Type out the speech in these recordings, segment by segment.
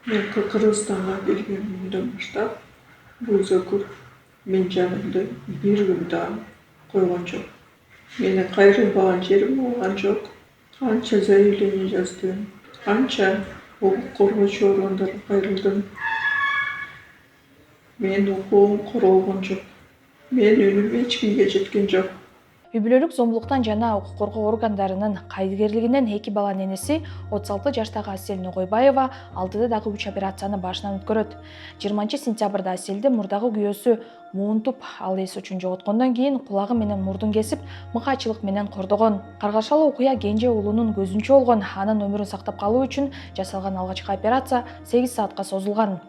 Men Kırgızстанга келгенимден баштап бул зөкүр мен жанымды бир күн да койгон жок. Менин кайрылбаган жерим болгон жок. Канча заявление жаздым, канча укук коргоочу органдарга кайрылдым. Менин укугум корголгон жок. Менин үнүм эч кимге жеткен жок. Үй бүлөлүк зомбулуктан жана укук коргоо органдарынын кайдыгерлигинен 2 баланын энеси 36 жаштагы Асель Ногойбаева алдыда дагы 3 операцияны башынан өткөрөт. 20-сентябрда Аселди мурдагы күйөөсү муунтуп, ал эс үчүн жоготкондон кийин кулагы менен мурдун кесип, мыкаачылык менен кордогон. Каргашалуу окуя кенже уулунун көзүнчө болгон, анын өмүрүн сактап калуу үчүн жасалган алгачкы операция 8 саатка созулган.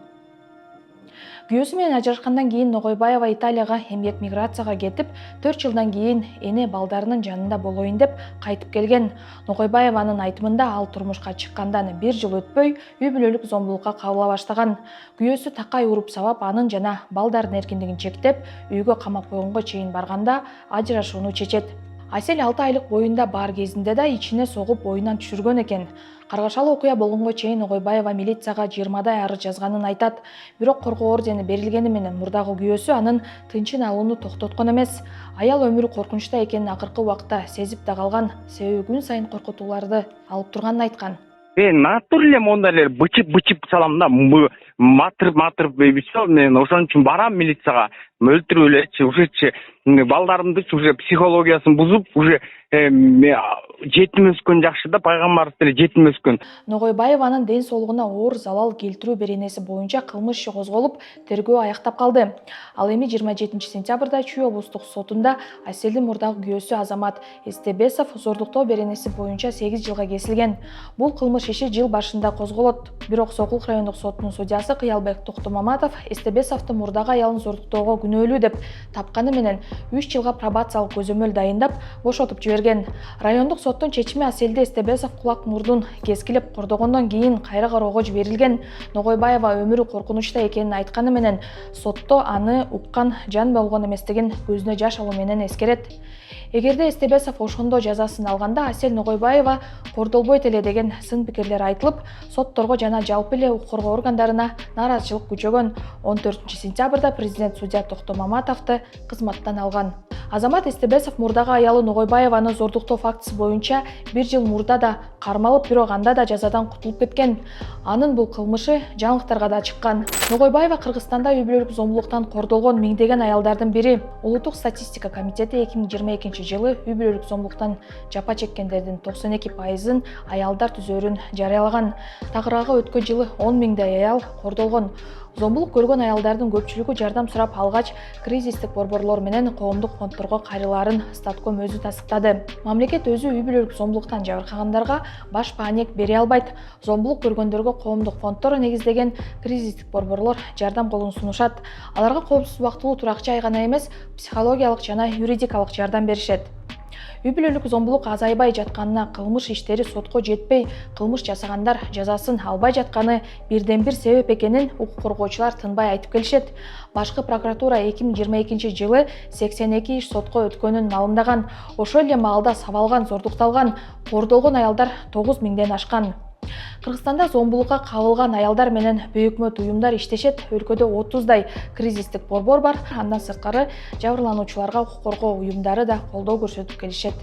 Күйөөсү менен ажырашкандан кийин Ногойбаева Италияга эмгек миграцияга кетип, 4 жылдан кийин эне балдарынын жанында болоюн деп кайтып келген. Ногойбаеванын айтымында ал турмушка чыккандан 1 жыл өтпөй үй бүлөлүк зомбулукка кабыла баштаган. Күйөөсү такай уруп сабап, анын жана балдардын эркиндигин чектеп, үйгө камап койгонго чейин барганда ажырашууну чечет. Асель 6 айлык боюнда бар кезинде да ичине согуп оюнан түшүргөн экен. Каргашалуу окуя болгонго чейин Ногойбаева милицияга 20 арыз жазганын айтат. Бирок коргоо ордени берилгени менен мурдагы күйөөсү анын тынчын алууну токтоткон эмес. Аял өмүрү коркунучта экенин акыркы убакта сезип да калган, себеби күн сайын коркутууларды алып турганын айткан. Мен натур эле моундай эле бычып салам да, матырып все, мен ошон үчүн барам милицияга, өлтүрүп элечи, ушечи балдарымдычы уже психологиясын бузуп, уже жетим өскөн жакшы да, пайгамбарыбыз деле жетим өскөн. Ногойбаеванын ден соолугуна оор залал келтирүү беренеси боюнча кылмыш иши козголуп, тергөө аяктап калды. Ал эми 27-сентябрда Чүй облустук сотунда Аселдин мурдагы күйөөсү Азамат Эстебесов зордуктоо беренеси боюнча 8 жылга кесилген. Бул кылмыш иши жыл башында козголот. Бирок Сокулук райондук сотунун судьясы Кыялбек Токтомаматов Эстебесовду мурдагы аялын зордуктоого күнөөлүү деп тапканы менен 3 жылга пробациялык көзөмөл дайындап бошотуп жиберген. Райондук соттун чечими Аселди Эстебесов кулак мурдун кескилеп кордогондон кийин кайра кароого жиберилген. Ногойбаева өмүрү коркунучта экенин айтканы менен сотто аны уккан жан болгон эместигин көзүнө жаш алуу менен эскерет. Эгерде Эстебесов ошондо жазасын алганда Асель Ногойбаева кордолбойт эле деген сын пикирлер айтылып, сотторго жана жалпы эле укук коргоо органдарына нааразычылык күчөгөн. 14-сентябрда президент судья Токтомаматовду кызматтан алган. Азамат Эстебесов мурдагы аялы Ногойбаеваны зордуктоо фактысы боюнча 1 жыл мурда да кармалып, бирок анда да жазадан кутулуп кеткен. Анын бул кылмышы жаңылыктарга да чыккан. Ногойбаева Кыргызстанда үй бүлөлүк зомбулуктан кордолгон миңдеген аялдардын бири. Улуттук статистика комитети 2022-жылы үй бүлөлүк зомбулуктан жапа чеккендердин 92%-ын аялдар түзөрүн жарыялаган. Тагыраагы өткөн жылы 10 миңдей аял кордолгон. Зомбулук көргөн аялдардын көпчүлүгү жардам сурап алгач, кризистик борборлор менен коомдук фонддорго кайрылаарын Статком өзү тастыктады. Мамлекет өзү үй бүлөлүк зомбулуктан жабыркагандарга баш маанек бере албайт. Зомбулук көргөндөргө коомдук фонддор негиздеген кризистик борборлор жардам колун сунушат. Аларга коопсуз убактылуу турак жай гана эмес, психологиялык жана юридикалык жардам беришет. Үй бүлөлүк зомбулук азайбай жатканына, кылмыш иштери сотко жетпей, кылмыш жасагандар жазасын албай жатканы бирден бир себеп экенин укук коргоочулар тынбай айтып келишет. Башкы прокуратура 2022-жылы 82 иш сотко өткөнүн маалымдаган. Ошол эле маалда сабалган, зордукталган, кордолгон аялдар 9 миңден ашкан. Кыргызстанда зомбулукка кабылган аялдар менен бейөкмөт уюмдар иштешет. Өлкөдө 30дай кризистик борбор бар. Андан сырткары жабырлануучуларга укук коргоо уюмдары да колдоо көрсөтүп келишет.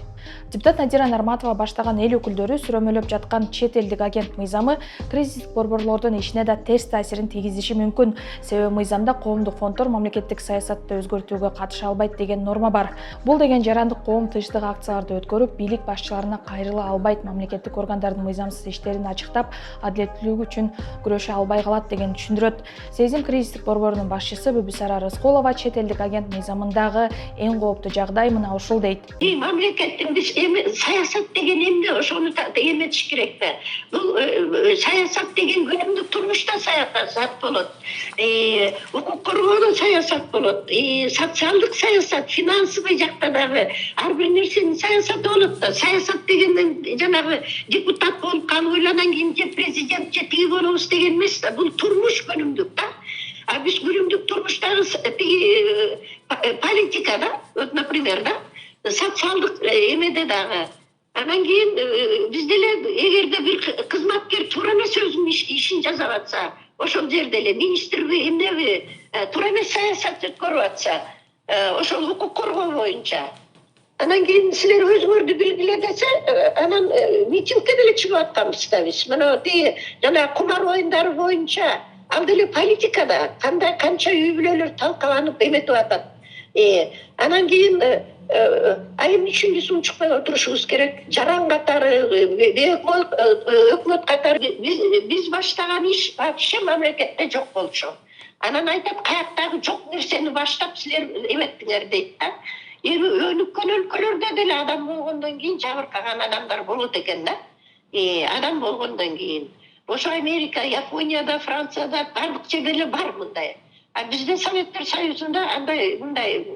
Депутат Надира Нарматова баштаган эл өкүлдөрү сүрөмөлөп жаткан чет элдик агент мыйзамы кризистик борборлордун ишине да терс таасирин тийгизиши мүмкүн. Себеби мыйзамда коомдук фонддор мамлекеттик саясатты өзгөртүүгө катыша албайт деген норма бар. Бул деген жарандык коом тынчтык акцияларды өткөрүп, бийлик башчыларына кайрыла албайт, мамлекеттик органдардын мыйзамсыз иштерин ачыктап, адилеттүүлүк үчүн күрөшө албай калат деген түшүндүрөт. Сезим кризистик борборунун башчысы Бүбүсара Рыскулова чет элдик агент мыйзамындагы эң кооптуу жагдай мына ушул дейт. Мамлекеттин саясат деген эмне, ошону эметиш керек да. Бул саясат деген күнүмдүк турмушта саясат болот. Укук коргоодо саясат болот. Социалдык саясат, финансовый жакта дагы ар бир нерсенин саясаты болот да. Саясат дегенден жанагы депутат болуп калып ойланан кийин же президент же тиги болобуз деген эмес да. Бул турмуш күнүмдүк да. А биз күнүмдүк турмуштагы политикада, вот, например, да, социалдык эмеде дагы Анан кийин биз деле эгерде бир кызматкер туура эмес өзүнүн ишин жасап атса, ошол жерде эле министрби эмнеби туура эмес саясат өткөрүп атса, ошол укук коргоо боюнча, анан кийин силер өзүңөрдү билгиле десе, анан митингке деле чыгып атканбыз да биз. Мына тиги жана кумар оюндары боюнча ал деле политикада кандай канча үй бүлөлөр талкаланып эметип атат. Анан кийин айым үчүнчү унчукпай отурушубуз керек. Жаран катары, өкмөт катары биз баштаган иш вообще мамлекетте жок болчу. Анан айтат, каяктагы жок нерсени баштап силер эметтиңер дейт да. Эми өнүккөн өлкөлөрдө деле адам болгондон кийин жабыркаган адамдар болот экен да. Адам болгондон кийин. Ошо Америка, Японияда, Францияда бардык жерде эле бар мындай. А биздин Советтер Союзунда андай мындай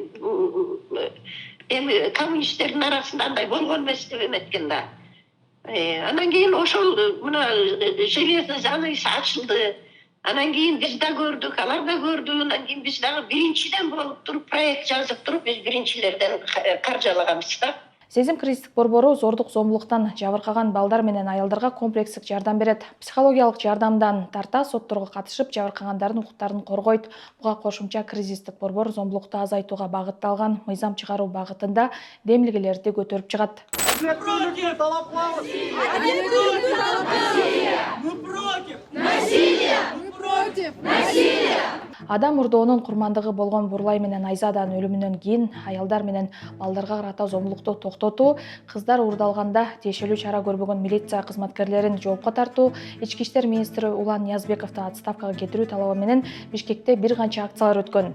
эми коммунисттердин арасында андай болгон эмес деп эметкен да. Анан кийин ошол мына железный занавес ачылды. Анан кийин биз да көрдүк, алар да көрдү. Анан кийин биз дагы биринчиден болуп туруп проект жазып туруп биз биринчилерден каржалаганбыз да. Сезим кризистик борбору зордук зомбулуктан жабыркаган балдар менен аялдарга комплексик жардам берет. Психологиялык жардамдан тарта сотторго катышып жабыркагандардын укуктарын коргойт. Буга кошумча кризистик борбор зомбулукту азайтууга багытталган мыйзам чыгаруу багытында демилгелерди көтөрүп чыгат. Адам урдоонун курмандыгы болгон Бурлай менен Айзаданын өлүмүнөн кийин аялдар менен балдарга карата зомбулукту токтотуу, кыздар уурдалганда тиешелүү чара көрбөгөн милиция кызматкерлерин жоопко тартуу, ички иштер министри Улан Ниязбековду отставкага кетирүү талабы менен Бишкекте бир канча акциялар өткөн.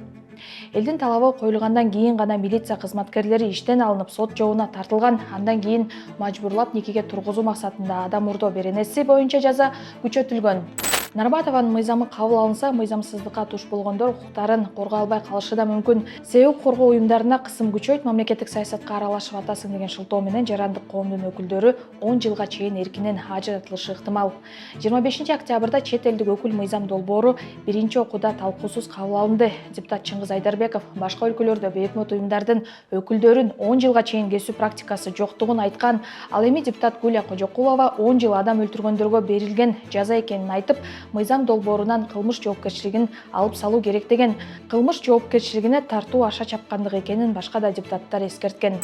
Элдин талабы коюлгандан кийин гана милиция кызматкерлери иштен алынып, сот жообуна тартылган. Андан кийин мажбурлап никеге тургузуу максатында адам урдоо беренеси боюнча жаза күчөтүлгөн. Нарбатованын мыйзамы кабыл алынса, мыйзамсыздыкка туш болгондор укуктарын коргой албай калышы да мүмкүн. Себеби коргоо уюмдарына кысым күчөйт, мамлекеттик саясатка аралашып атасың деген шылтоо менен жарандык коомдун өкүлдөрү 10 жылга чейин эркинен ажыратылышы ыктымал. 25 октябрда чет элдик өкүл мыйзам долбоору биринчи окууда талкуусуз кабыл алынды. Депутат Чыңгыз Айдарбеков башка өлкөлөрдө бейөкмөт уюмдардын өкүлдөрүн 10 жылга чейин кесүү практикасы жоктугун айткан. Ал эми депутат Гүлия Кожокулова 10 жыл адам өлтүргөндөргө берилген жаза экенин айтып, мыйзам долбоорунан кылмыш жоопкерчилигин алып салуу керек деген. Кылмыш жоопкерчилигине тартуу аша чапкандык экенин башка да депутаттар эскерткен.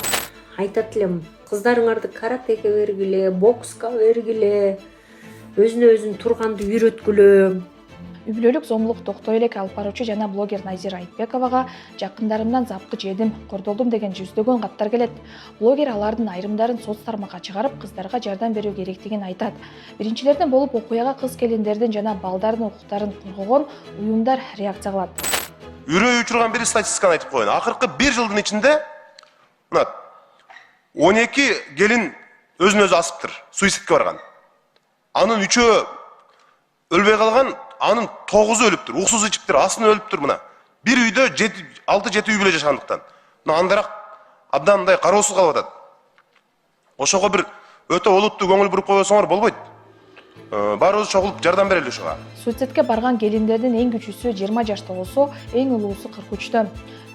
Айтат элем, кыздарыңарды каратеге бергиле, бокска бергиле, өзүнө өзүн турганды үйрөткүлө. Үй бүлөлүк зомбулук токтой элекке алып баруучу жана блогер Назира Айтбековага жакындарымдан запкы жедим, кордолдум деген жүздөгөн каттар келет. Блогер алардын айрымдарын соц тармакка чыгарып, кыздарга жардам берүү керектигин айтат. Биринчилерден болуп окуяга кыз келиндердин жана балдардын укуктарын коргогон уюмдар реакция кылат. Үрөй учурган бир статистиканы айтып коеюн. Акыркы 1 жылдын ичинде 12 келин өзүн өзү асыптыр, суицидке барган. Анын 3-өө өлбөй калган, анын 9-у өлүптүр, уксуз ичиптир, асын өлүптүр мына. Бир үйдө 6-7 үй бүлө жашагандыктан. Мына андараак абдан мындай кароосуз калып атат. Ошого бир өтө олуттуу көңүл буруп койбосоңор болбойт. Баарыбыз чогулуп жардам берели ошого. Суицидке барган келиндердин эң күчүүсү 20 жашта болсо, эң улуусу 43-тө.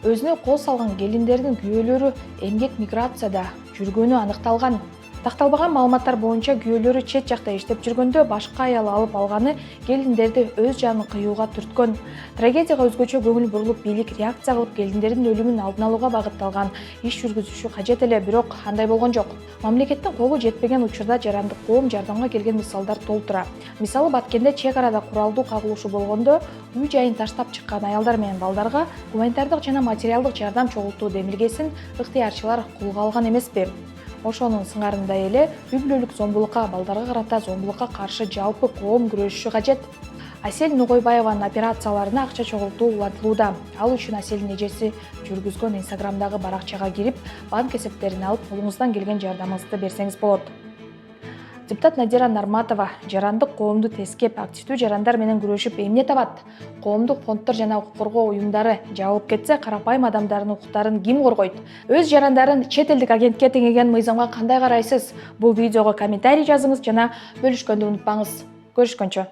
Өзүнө кол салган келиндердин күйөөлөрү эмгек миграцияда жүргөнү аныкталган. Такталбаган маалыматтар боюнча күйөөлөрү чет жакта иштеп жүргөндө башка аял алып алганы келиндерди өз жанын кыюуга түрткөн. Трагедияга өзгөчө көңүл бурулуп, бийлик реакция кылып келиндердин өлүмүн алдын алууга багытталган иш жүргүзүшү кажет эле, бирок андай болгон жок. Мамлекеттин колу жетпеген учурда жарандык коом жардамга келген мисалдар толтура. Мисалы Баткенде чек арада куралдуу кагылышы болгондо үй жайын таштап чыккан аялдар менен балдарга гуманитардык жана материалдык жардам чогултуу демилгесин ыктыярчылар колго алган эмеспи? Ошонун сыңарындай эле үй бүлөлүк зомбулукка, балдарга карата зомбулукка каршы жалпы коом күрөшүшү кажет. Асель Нугойбаеванын операцияларына акча чогултуу улантылууда. Ал үчүн Аселдин эжеси жүргүзгөн Инстаграмдагы баракчага кирип, банк эсептерин алып, колуңуздан келген жардамыңызды берсеңиз болот. Депутат Надира Нарматова жарандык коомду тескеп, активдүү жарандар менен күрөшүп эмне табат? Коомдук фонддор жана укук коргоо уюмдары жабылып кетсе, карапайым адамдардын укуктарын ким коргойт? Өз жарандарын чет элдик агентке теңеген мыйзамга кандай карайсыз? Бул видеого комментарий жазыңыз жана бөлүшкөндү унутпаңыз. Көрүшкөнчө.